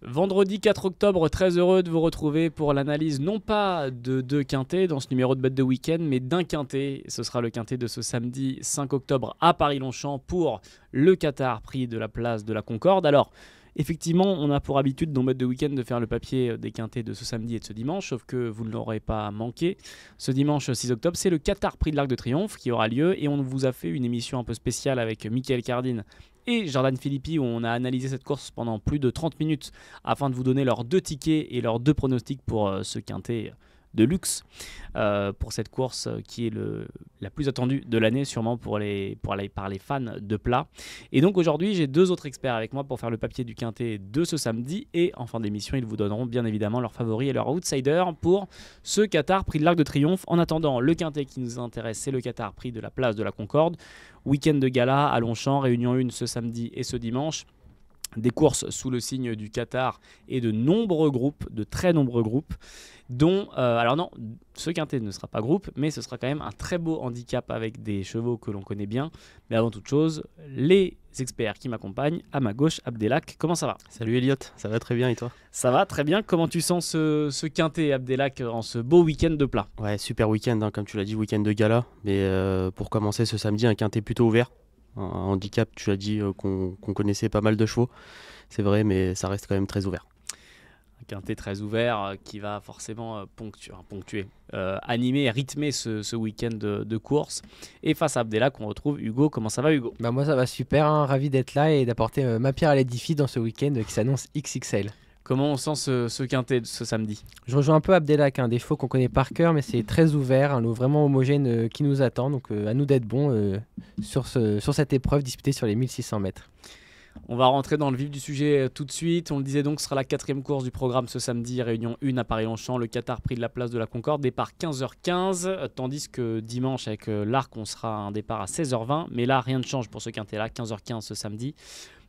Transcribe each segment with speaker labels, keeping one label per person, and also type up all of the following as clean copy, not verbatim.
Speaker 1: Vendredi 4 octobre, très heureux de vous retrouver pour l'analyse non pas de deux quintés dans ce numéro de bête de week-end, mais d'un quintet. Ce sera le quintet de ce samedi 5 octobre à Paris-Longchamp pour le Qatar Prix de la place de la Concorde. Alors, effectivement, on a pour habitude dans bête de week-end de faire le papier des quintets de ce samedi et de ce dimanche, sauf que vous ne l'aurez pas manqué. Ce dimanche 6 octobre, c'est le Qatar Prix de l'Arc de Triomphe qui aura lieu et on vous a fait une émission un peu spéciale avec Michael Cardin et Jordan Philippi où on a analysé cette course pendant plus de 30 minutes afin de vous donner leurs deux tickets et leurs deux pronostics pour ce quintet de luxe pour cette course qui est la plus attendue de l'année sûrement par les fans de plat. Et donc aujourd'hui j'ai deux autres experts avec moi pour faire le papier du quintet de ce samedi et en fin d'émission ils vous donneront bien évidemment leurs favoris et leurs outsiders pour ce Qatar Prix de l'Arc de Triomphe. En attendant, le quintet qui nous intéresse, c'est le Qatar Prix de la place de la Concorde. Week-end de gala à Longchamp, réunion 1 ce samedi et ce dimanche. Des courses sous le signe du Qatar et de nombreux groupes, de très nombreux groupes, dont, alors non, ce quintet ne sera pas groupe, mais ce sera quand même un très beau handicap avec des chevaux que l'on connaît bien. Mais avant toute chose, les experts qui m'accompagnent, à ma gauche, Abdelak, comment ça va ?
Speaker 2: Salut Elliot, ça va très bien et toi ?
Speaker 1: Ça va très bien, comment tu sens ce quintet, Abdelak, en ce beau week-end de plat ?
Speaker 2: Ouais, super week-end, hein, comme tu l'as dit, week-end de gala, mais pour commencer ce samedi, un quintet plutôt ouvert. Un handicap, tu as dit qu'on connaissait pas mal de chevaux, c'est vrai, mais ça reste quand même très ouvert.
Speaker 1: Un quintet très ouvert qui va forcément ponctuer, animer et rythmer ce week-end de course. Et face à Abdelak, on retrouve Hugo. Comment ça va, Hugo ?
Speaker 3: Moi ça va super, hein, ravi d'être là et d'apporter ma pierre à l'édifice dans ce week-end qui s'annonce XXL.
Speaker 1: Comment on sent ce quintet de ce samedi ?
Speaker 3: Je rejoins un peu Abdelak, des chevaux qu'on connaît par cœur, mais c'est très ouvert, un lot vraiment homogène qui nous attend. Donc à nous d'être bons sur cette épreuve disputée sur les 1600 mètres.
Speaker 1: On va rentrer dans le vif du sujet tout de suite. On le disait donc, ce sera la 4e course du programme ce samedi, réunion 1 à Paris-Longchamp, le Qatar Prix de la place de la Concorde, départ 15h15, tandis que dimanche avec l'Arc, on sera un départ à 16h20. Mais là, rien ne change pour ce quintet-là, 15h15 ce samedi.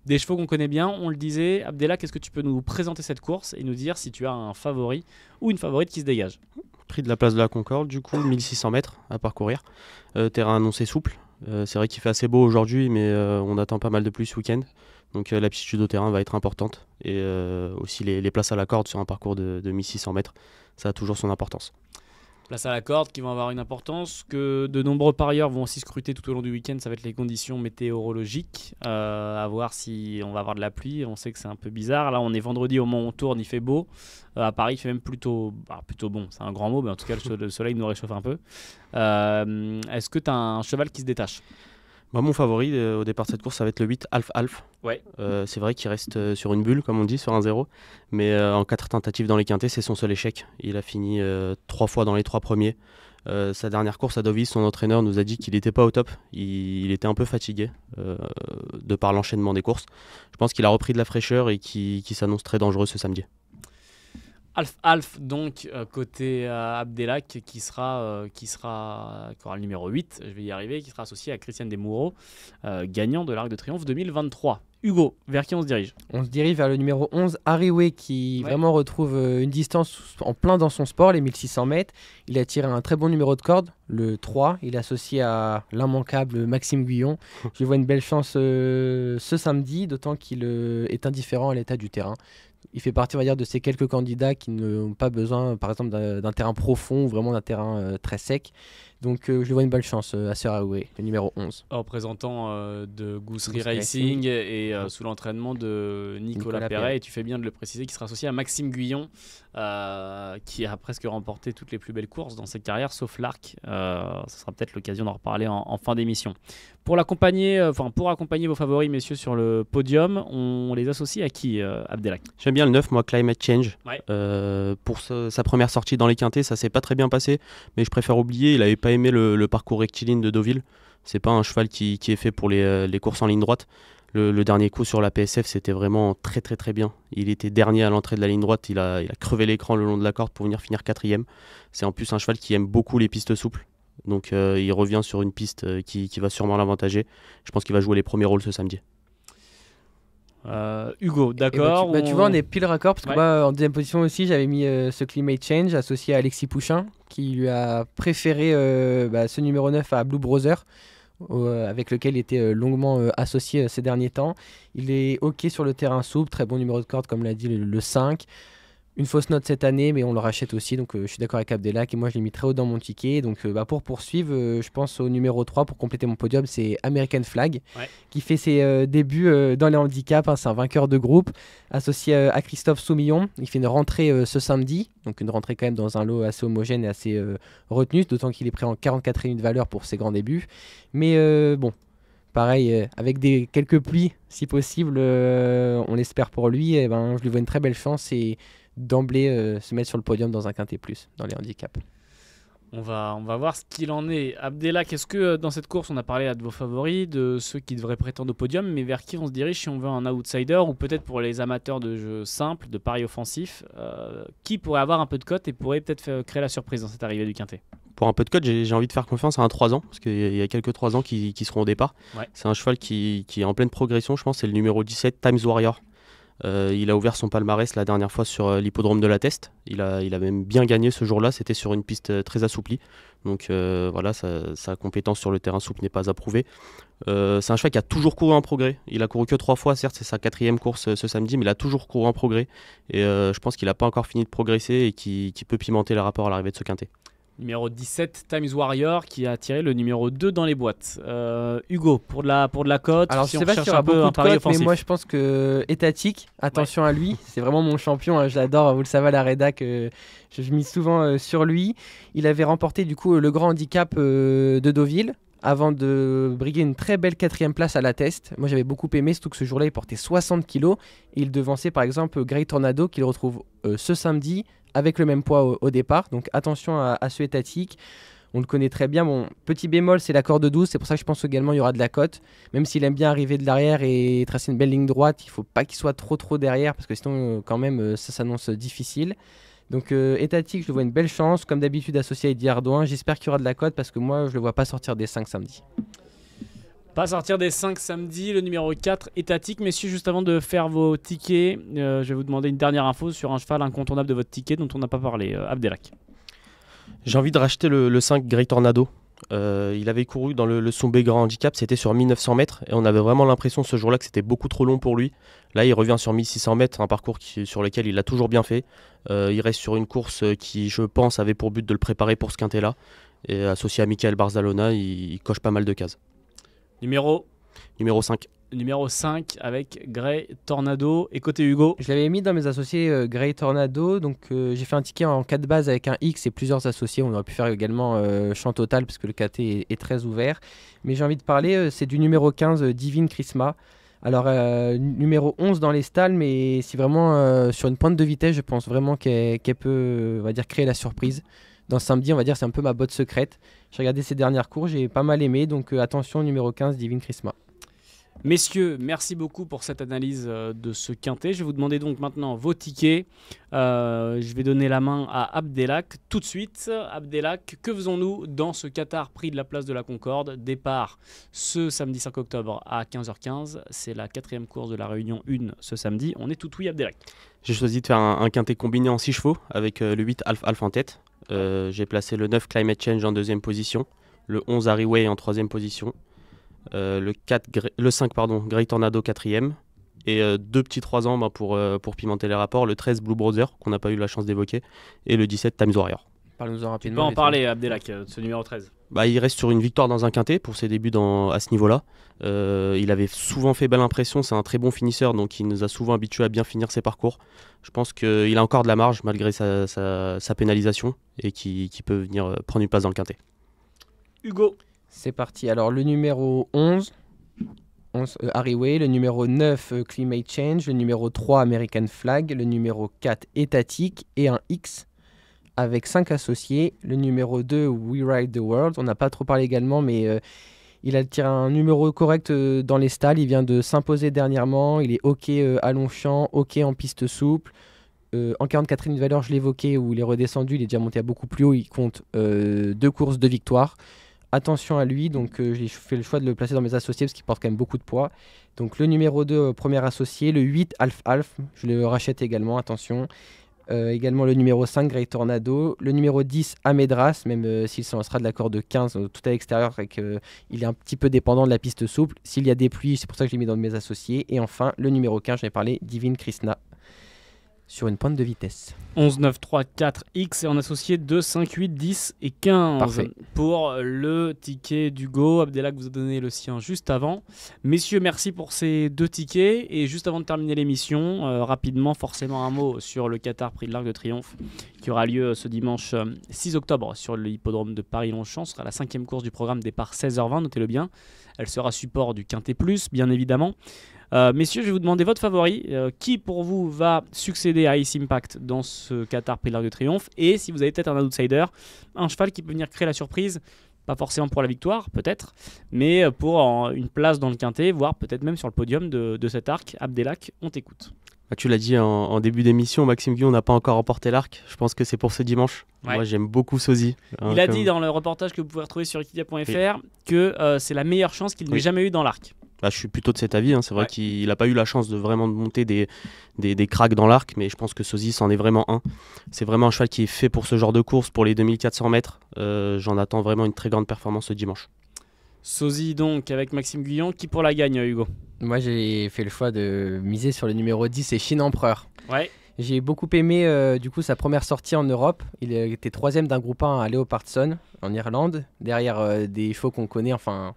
Speaker 1: Des chevaux qu'on connaît bien, on le disait. Abdelak, est-ce que tu peux nous présenter cette course et nous dire si tu as un favori ou une favorite qui se dégage ?
Speaker 2: Prix de la place de la Concorde, du coup, 1600 mètres à parcourir. Terrain annoncé souple. C'est vrai qu'il fait assez beau aujourd'hui, mais on attend pas mal de pluie ce week-end. Donc l'aptitude au terrain va être importante. Et aussi les places à la corde sur un parcours de 1600 mètres, ça a toujours son importance.
Speaker 1: Place à la corde qui vont avoir une importance que de nombreux parieurs vont aussi scruter tout au long du week-end. Ça va être les conditions météorologiques. À voir si on va avoir de la pluie. On sait que c'est un peu bizarre. Là, on est vendredi au moment où on tourne, il fait beau. À Paris, il fait même plutôt bon. C'est un grand mot, mais en tout cas, le soleil nous réchauffe un peu. Est-ce que tu as un cheval qui se détache ?
Speaker 2: Mon favori au départ de cette course, ça va être le 8 Alf.
Speaker 1: Ouais.
Speaker 2: C'est vrai qu'il reste sur une bulle, comme on dit, sur un 0. Mais en 4 tentatives dans les quintets, c'est son seul échec. Il a fini 3 fois dans les 3 premiers. Sa dernière course à Deauville, son entraîneur nous a dit qu'il n'était pas au top. Il était un peu fatigué de par l'enchaînement des courses. Je pense qu'il a repris de la fraîcheur et qui s'annonce très dangereux ce samedi.
Speaker 1: Alf donc côté Abdelak qui aura le numéro 8, je vais y arriver, qui sera associé à Christiane Desmoureaux, gagnant de l'Arc de Triomphe 2023. Hugo, vers qui on se dirige ?
Speaker 3: On se dirige vers le numéro 11, Harry qui vraiment retrouve une distance en plein dans son sport, les 1600 mètres. Il a tiré un très bon numéro de corde, le 3. Il est associé à l'immanquable Maxime Guyon. Je vois une belle chance ce samedi, d'autant qu'il est indifférent à l'état du terrain. Il fait partie, on va dire, de ces quelques candidats qui n'ont pas besoin, par exemple, d'un terrain profond ou vraiment d'un terrain très sec. Donc, je lui vois une belle chance à Sir Haoué, le numéro 11.
Speaker 1: Représentant de Goussery Racing et sous l'entraînement de Nicolas Perret. Et tu fais bien de le préciser, qui sera associé à Maxime Guyon, qui a presque remporté toutes les plus belles courses dans cette carrière, sauf l'Arc. Ce sera peut-être l'occasion d'en reparler en fin d'émission. Pour accompagner vos favoris, messieurs, sur le podium, on les associe à qui, Abdelak ?
Speaker 2: J'aime bien le 9, moi, Climate Change.
Speaker 1: Ouais.
Speaker 2: Pour sa première sortie dans les quintets, ça s'est pas très bien passé, mais je préfère oublier, il n'avait pas aimé le parcours rectiligne de Deauville. C'est pas un cheval qui est fait pour les courses en ligne droite. Le dernier coup sur la PSF, c'était vraiment très très très bien. Il était dernier à l'entrée de la ligne droite, il a crevé l'écran le long de la corde pour venir finir 4e. C'est en plus un cheval qui aime beaucoup les pistes souples. Donc il revient sur une piste qui va sûrement l'avantager. Je pense qu'il va jouer les premiers rôles ce samedi.
Speaker 1: Hugo, d'accord.
Speaker 3: Tu vois, on est pile raccord parce que moi, en deuxième position aussi, j'avais mis ce Climate Change associé à Alexis Pouchin qui lui a préféré ce numéro 9 à Blue Brother. avec lequel il était longuement associé ces derniers temps. Il est OK sur le terrain souple, très bon numéro de corde comme l'a dit le 5. Une fausse note cette année, mais on le rachète aussi, donc je suis d'accord avec Abdelak et moi je l'ai mis très haut dans mon ticket. Donc pour poursuivre, je pense au numéro 3 pour compléter mon podium, c'est American Flag, qui fait ses débuts dans les handicaps. C'est un vainqueur de groupe, associé à Christophe Soumillon. Il fait une rentrée ce samedi, donc une rentrée quand même dans un lot assez homogène et assez retenu, d'autant qu'il est prêt en 44 de valeur pour ses grands débuts. Mais bon, pareil, avec quelques plis si possible, on l'espère pour lui, je lui vois une très belle chance et d'emblée se mettre sur le podium dans un quintet plus dans les handicaps.
Speaker 1: On va voir ce qu'il en est. Abdelak, est-ce que dans cette course, on a parlé de vos favoris, de ceux qui devraient prétendre au podium, mais vers qui on se dirige si on veut un outsider, ou peut-être pour les amateurs de jeux simples, de paris offensifs, qui pourrait avoir un peu de cote et pourrait peut-être créer la surprise dans cette arrivée du quintet?
Speaker 2: Pour un peu de cote, j'ai envie de faire confiance à un 3 ans, parce qu'il y a quelques 3 ans qui seront au départ. C'est un cheval qui est en pleine progression, je pense, c'est le numéro 17, Times Warrior. Il a ouvert son palmarès la dernière fois sur l'hippodrome de la Teste. Il a même bien gagné ce jour-là. C'était sur une piste très assouplie. Donc voilà, sa compétence sur le terrain souple n'est pas approuvée. C'est un cheval qui a toujours couru en progrès. Il a couru que 3 fois, certes, c'est sa 4e course ce samedi, mais il a toujours couru en progrès. Et je pense qu'il n'a pas encore fini de progresser et qui peut pimenter les rapports à l'arrivée de ce quintet.
Speaker 1: Numéro 17, Times Warrior, qui a tiré le numéro 2 dans les boîtes. Hugo, pour de la cote,
Speaker 3: alors
Speaker 1: si
Speaker 3: je sais
Speaker 1: on
Speaker 3: pas
Speaker 1: cherche
Speaker 3: s'il y aura
Speaker 1: un peu un
Speaker 3: beaucoup de
Speaker 1: pari
Speaker 3: cotes,
Speaker 1: offensif.
Speaker 3: mais moi je pense que Étatique, attention à lui, c'est vraiment mon champion, je l'adore, vous le savez à la rédac, je mise souvent sur lui. Il avait remporté du coup le grand handicap de Deauville, avant de briguer une très belle 4e place à la Teste. Moi j'avais beaucoup aimé, surtout que ce jour-là il portait 60 kg, et il devançait par exemple Grey Tornado qu'il retrouve ce samedi, avec le même poids au départ, donc attention à ce Étatique. On le connaît très bien. Bon, petit bémol, c'est la corde 12, c'est pour ça que je pense également qu'il y aura de la cote. Même s'il aime bien arriver de l'arrière et tracer une belle ligne droite, il ne faut pas qu'il soit trop derrière, parce que sinon, quand même, ça s'annonce difficile. Donc Étatique, je le vois une belle chance, comme d'habitude associé à Eddie Ardouin. J'espère qu'il y aura de la cote, parce que moi, je ne le vois pas sortir des 5 samedi.
Speaker 1: Pas sortir des 5 samedi, le numéro 4, Étatique. Messieurs, juste avant de faire vos tickets, je vais vous demander une dernière info sur un cheval incontournable de votre ticket dont on n'a pas parlé. Abdelak.
Speaker 2: J'ai envie de racheter le 5 Grey Tornado. Il avait couru dans le Sombé Grand Handicap, c'était sur 1900 mètres et on avait vraiment l'impression ce jour-là que c'était beaucoup trop long pour lui. Là, il revient sur 1600 mètres, un parcours sur lequel il a toujours bien fait. Il reste sur une course qui, je pense, avait pour but de le préparer pour ce quintet-là. Et associé à Michael Barzalona, il coche pas mal de cases.
Speaker 1: Numéro
Speaker 2: 5.
Speaker 1: Numéro 5 avec Grey Tornado. Et côté Hugo?
Speaker 3: Je l'avais mis dans mes associés Grey Tornado, donc j'ai fait un ticket en 4 bases avec un X et plusieurs associés. On aurait pu faire également champ total parce que le KT est très ouvert. Mais j'ai envie de parler, c'est du numéro 15, Divine Chrisma. Alors numéro 11 dans les stalles, mais c'est vraiment sur une pointe de vitesse, je pense vraiment qu'elle peut, on va dire, créer la surprise. Dans ce samedi, on va dire, c'est un peu ma botte secrète. J'ai regardé ses dernières courses, j'ai pas mal aimé, donc attention, numéro 15, Divine Chrisma.
Speaker 1: Messieurs, merci beaucoup pour cette analyse de ce quintet. Je vais vous demander donc maintenant vos tickets. Je vais donner la main à Abdelak tout de suite. Abdelak, que faisons-nous dans ce Qatar Prix de la Place de la Concorde? Départ ce samedi 5 octobre à 15h15. C'est la 4e course de la Réunion 1 ce samedi. On est tout oui, Abdelak.
Speaker 2: J'ai choisi de faire un quintet combiné en 6 chevaux avec le 8 Alf en tête. J'ai placé le 9 Climate Change en 2e position, le 11 Harryway en 3e position. Le 5 Grey Tornado 4e et 2 petits 3 ans pour pimenter les rapports, le 13 Blue Brother qu'on n'a pas eu la chance d'évoquer et le 17 Times Warrior.
Speaker 3: Parle-nous-en rapidement.
Speaker 1: Tu peux en parler, Abdelak, de ce numéro 13.
Speaker 2: Il reste sur une victoire dans un quintet pour ses débuts à ce niveau-là. Il avait souvent fait belle impression, c'est un très bon finisseur, donc il nous a souvent habitués à bien finir ses parcours. Je pense qu'il a encore de la marge malgré sa pénalisation et qui peut venir prendre une place dans le quintet.
Speaker 1: Hugo.
Speaker 3: C'est parti. Alors, le numéro 11 Harryway, le numéro 9 Climate Change, le numéro 3 American Flag, le numéro 4 Étatique et un X avec 5 associés. Le numéro 2 We Ride the World. On n'a pas trop parlé également, mais il a tiré un numéro correct dans les stalles. Il vient de s'imposer dernièrement. Il est OK à Longchamp, OK en piste souple. En 44e de valeur, je l'évoquais, où il est redescendu. Il est déjà monté à beaucoup plus haut. Il compte 2 courses, 2 victoires. Attention à lui, donc j'ai fait le choix de le placer dans mes associés parce qu'il porte quand même beaucoup de poids. Donc le numéro 2, premier associé, le 8 Alf, je le rachète également, attention. Également le numéro 5, Great Tornado. Le numéro 10, Amedras, même s'il se lancera de l'accord de 15, tout à l'extérieur, et qu'il est un petit peu dépendant de la piste souple. S'il y a des pluies, c'est pour ça que je l'ai mis dans mes associés. Et enfin, le numéro 15, j'en ai parlé, Divine Krishna, sur une pointe de vitesse.
Speaker 1: 11, 9, 3, 4, X et en associé 2, 5, 8, 10 et 15.
Speaker 3: Parfait.
Speaker 1: Pour le ticket d'Hugo. Abdelak vous a donné le sien juste avant. Messieurs, merci pour ces 2 tickets. Et juste avant de terminer l'émission, rapidement, forcément un mot sur le Qatar Prix de l'Arc de Triomphe qui aura lieu ce dimanche 6 octobre sur l'hippodrome de Paris-Longchamp. Ce sera la 5e course du programme, départ 16h20, notez-le bien. Elle sera support du Quintet Plus, bien évidemment. Messieurs, je vais vous demander votre favori. Qui pour vous va succéder à Ace Impact dans ce Qatar Prix de l'Arc de Triomphe? Et si vous avez peut-être un outsider, un cheval qui peut venir créer la surprise, pas forcément pour la victoire, peut-être, mais pour une place dans le Quintet, voire peut-être même sur le podium de cet arc. Abdelak, on t'écoute.
Speaker 2: Tu l'as dit en début d'émission, Maxime Guillon n'a pas encore remporté l'arc. Je pense que c'est pour ce dimanche.
Speaker 1: Ouais.
Speaker 2: Moi, j'aime beaucoup Sozy.
Speaker 1: Il a dit dans le reportage que vous pouvez retrouver sur equidia.fr que c'est la meilleure chance qu'il n'ait jamais eu dans l'arc.
Speaker 2: Je suis plutôt de cet avis. C'est vrai qu'il n'a pas eu la chance de vraiment monter des cracks dans l'arc, mais je pense que Sozy c'en est vraiment un. C'est vraiment un cheval qui est fait pour ce genre de course, pour les 2400 mètres. J'en attends vraiment une très grande performance ce dimanche.
Speaker 1: Sozy donc avec Maxime Guyon. Qui pour la gagne, Hugo?
Speaker 3: Moi, j'ai fait le choix de miser sur le numéro 10 et Chine Empereur.
Speaker 1: Ouais.
Speaker 3: J'ai beaucoup aimé du coup sa première sortie en Europe. Il était 3e d'un groupe 1 à Leopardson en Irlande, derrière des chevaux qu'on connaît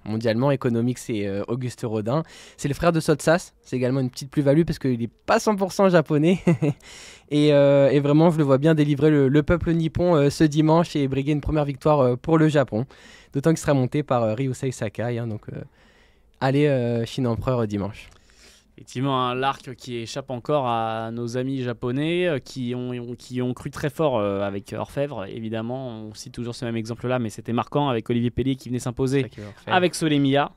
Speaker 3: mondialement, Economics et Auguste Rodin. C'est le frère de Sotsas, c'est également une petite plus-value parce qu'il n'est pas 100% japonais. et vraiment, je le vois bien délivrer le peuple nippon ce dimanche et briguer une première victoire pour le Japon. D'autant qu'il sera monté par Ryusei Sakai. Allez, Chine Empereur dimanche.
Speaker 1: Effectivement, l'arc qui échappe encore à nos amis japonais qui ont cru très fort avec Orfèvre. Évidemment, on cite toujours ce même exemple-là, mais c'était marquant avec Olivier Pellier qui venait s'imposer avec Solemia.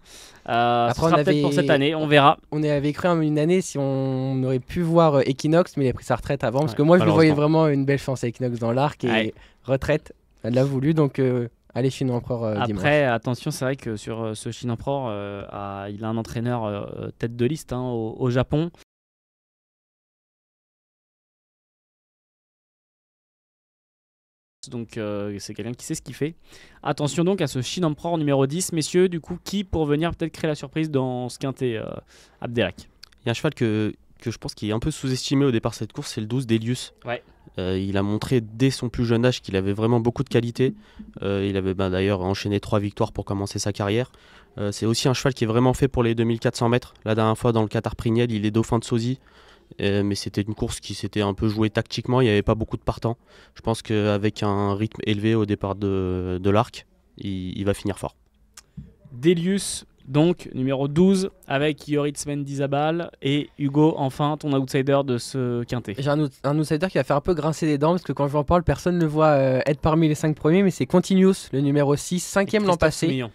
Speaker 1: Ce sera peut-être pour cette année, on verra.
Speaker 3: On avait cru une année si on aurait pu voir Equinox, mais il a pris sa retraite avant. Parce que moi, je le voyais vraiment une belle chance à Equinox dans l'arc et retraite, elle l'a voulu. Donc, allez, Chine Empereur dimanche.
Speaker 1: Après, attention, c'est vrai que sur ce Chine Empereur, il a un entraîneur tête de liste au Japon. Donc c'est quelqu'un qui sait ce qu'il fait. Attention donc à ce Chine Empereur numéro 10. Messieurs, du coup, qui pour venir peut-être créer la surprise dans ce quintet, Abdelak?
Speaker 2: Il y a un cheval que je pense qu'il est un peu sous-estimé au départ de cette course, c'est le 12 Delius.
Speaker 1: Ouais.
Speaker 2: Il a montré dès son plus jeune âge qu'il avait vraiment beaucoup de qualité. Il avait d'ailleurs enchaîné 3 victoires pour commencer sa carrière. C'est aussi un cheval qui est vraiment fait pour les 2400 mètres. La dernière fois dans le Qatar Prignel, il est dauphin de Sozy. Mais c'était une course qui s'était un peu jouée tactiquement, il n'y avait pas beaucoup de partants. Je pense qu'avec un rythme élevé au départ de l'arc, il va finir fort.
Speaker 1: Delius, donc numéro 12, avec Yoritz Mendizabal et Hugo, enfin ton outsider de ce quintet.
Speaker 3: J'ai un outsider qui va faire un peu grincer les dents parce que quand je vous en parle, personne ne le voit être parmi les 5 premiers, mais c'est Continuous, le numéro 6, 5e l'an passé.
Speaker 1: Soumillon.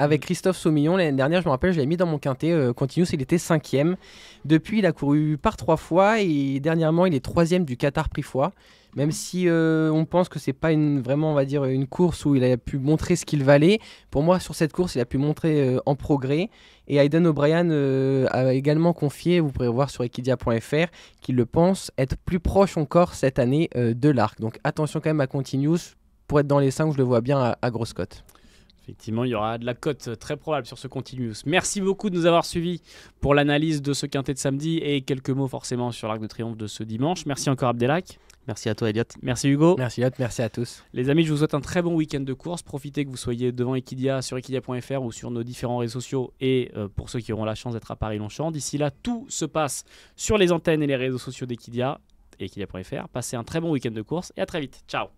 Speaker 3: Avec Christophe Saumillon, l'année dernière, je me rappelle, je l'avais mis dans mon quintet. Continuous, il était 5e. Depuis, il a couru par 3 fois et dernièrement, il est 3e du Qatar Prix Foix. Même si on pense que c'est pas vraiment, on va dire, une course où il a pu montrer ce qu'il valait. Pour moi, sur cette course, il a pu montrer en progrès. Et Aidan O'Brien a également confié, vous pourrez voir sur equidia.fr, qu'il le pense être plus proche encore cette année de l'arc. Donc attention quand même à Continuous. Pour être dans les 5, je le vois bien à grosse cote.
Speaker 1: Effectivement, il y aura de la cote très probable sur ce Continuous. Merci beaucoup de nous avoir suivis pour l'analyse de ce quintet de samedi et quelques mots forcément sur l'Arc de Triomphe de ce dimanche. Merci encore Abdelak.
Speaker 2: Merci à toi Elliot.
Speaker 1: Merci Hugo.
Speaker 3: Merci Elliot, merci à tous.
Speaker 1: Les amis, je vous souhaite un très bon week-end de course. Profitez que vous soyez devant Equidia sur equidia.fr ou sur nos différents réseaux sociaux et pour ceux qui auront la chance d'être à Paris-Longchamp. D'ici là, tout se passe sur les antennes et les réseaux sociaux d'Equidia et equidia.fr. Passez un très bon week-end de course et à très vite. Ciao.